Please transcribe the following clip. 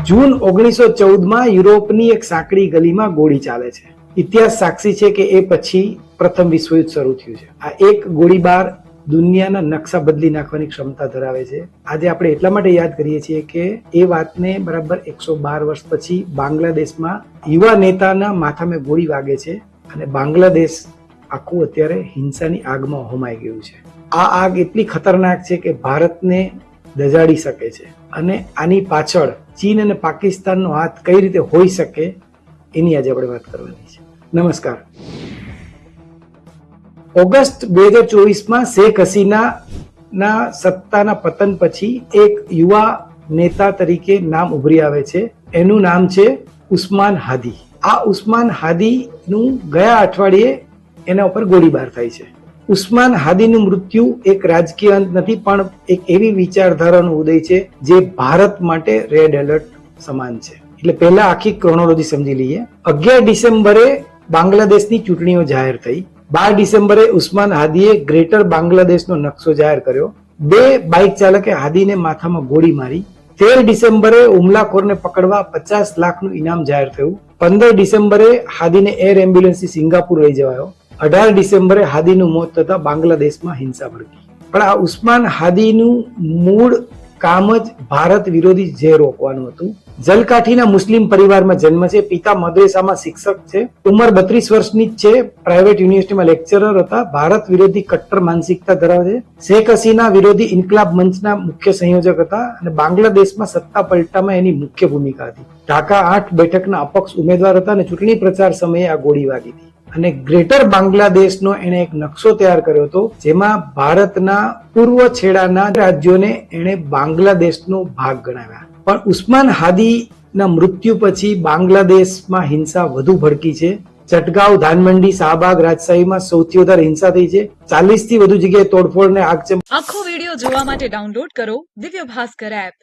જૂન 1914 યુરોપની એક સાંકડી ગલીમાં ગોળી ચાલે છે. ઇતિહાસ સાક્ષી છે કે એ પછી પ્રથમ વિશ્વયુદ્ધ શરૂ થયું છે. આ એક ગોળીબાર દુનિયાના નકશા બદલી નાખવાની ક્ષમતા ધરાવે છે. આજે આપણે એટલા માટે યાદ કરીએ છીએ કે એ વાતને બરાબર 112 વર્ષ પછી બાંગ્લાદેશમાં યુવા નેતાના માથામાં ગોળી વાગે છે અને બાંગ્લાદેશ આખું અત્યારે હિંસાની આગમાં હોમાઈ ગયું છે. આ આગ એટલી ખતરનાક છે કે ભારતને દજાડી શકે છે અને આની પાછળ ચીન અને પાકિસ્તાનનો હાથ કઈ રીતે હોઈ શકે એની આજે આપણે વાત કરવાની છે. નમસ્કાર. ઓગસ્ટ 2024માં શેખ હસીના સત્તાના પતન પછી એક યુવા નેતા તરીકે નામ ઉભરી આવે છે. એનું નામ છે ઉસ્માન હાદી. આ ઉસ્માન હાદીનું ગયા અઠવાડિયે એના ઉપર ગોળીબાર થાય છે. ઉસ્માન હાદીનું મૃત્યુ એક રાજકીય અંત નથી, પણ એક એવી વિચારધારાનો ઉદય છે જે ભારત માટે રેડ એલર્ટ સમાન છે. એટલે પહેલા આખી ક્રોનોલોજી સમજી લઈએ. 11 ડિસેમ્બરે બાંગ્લાદેશની ચૂંટણીઓ જાહેર થઈ. 12 ડિસેમ્બરે ઉસ્માન હાદીએ ગ્રેટર બાંગ્લાદેશનો નકશો જાહેર કર્યો. 2 બાઇક ચાલકે હાદીને માથામાં ગોળી મારી. 13 ડિસેમ્બરે હુમલાખોરને પકડવા 50 લાખનું ઇનામ જાહેર થયું. 15 ડિસેમ્બરે હાદીને એર એમ્બ્યુલન્સથી સિંગાપુર લઈ જવાયો. 18 ડિસેમ્બરે હાદીનું મોત થતા બાંગ્લાદેશમાં હિંસા ભડકી. પણ આ ઉસ્માન હાદીનું મૂળ કામ જ ભારત વિરોધી ઝેર રોકવાનું હતું. જલકાઠીના મુસ્લિમ પરિવારમાં જન્મ છે. પિતા મદ્રેસામાં શિક્ષક છે. ઉંમર 32 વર્ષની જ છે. પ્રાઇવેટ યુનિવર્સિટીમાં લેક્ચરર હતા. ભારત વિરોધી કટ્ટર માનસિકતા ધરાવે છે. શેખ હસીના વિરોધી ઇન્કલાબ મંચના મુખ્ય સંયોજક હતા અને બાંગ્લાદેશમાં સત્તા પલટામાં એની મુખ્ય ભૂમિકા હતી. ઢાકા 8 બેઠકના અપક્ષ ઉમેદવાર હતા અને ચૂંટણી પ્રચાર સમયે આ ગોળી વાગી હતી. અને ગ્રેટર બાંગ્લાદેશનો એને એક નકશો તૈયાર કર્યો હતો, જેમાં ભારતના પૂર્વ છેડાના રાજ્યોને એને બાંગ્લાદેશનો ભાગ ગણાવ્યા. પણ ઉસ્માન હાદીના મૃત્યુ પછી બાંગ્લાદેશમાં હિંસા વધુ ભડકી છે. ચટગાંવ, ધાનમંડી, શાહબાગ, રાજશાહીમાં સૌથી વધારે હિંસા થઈ છે. 40 થી વધુ જગ્યાએ તોડફોડ ને આગચંપ. આખો વિડીયો જોવા માટે ડાઉનલોડ કરો દિવ્ય ભાસ્કર એપ.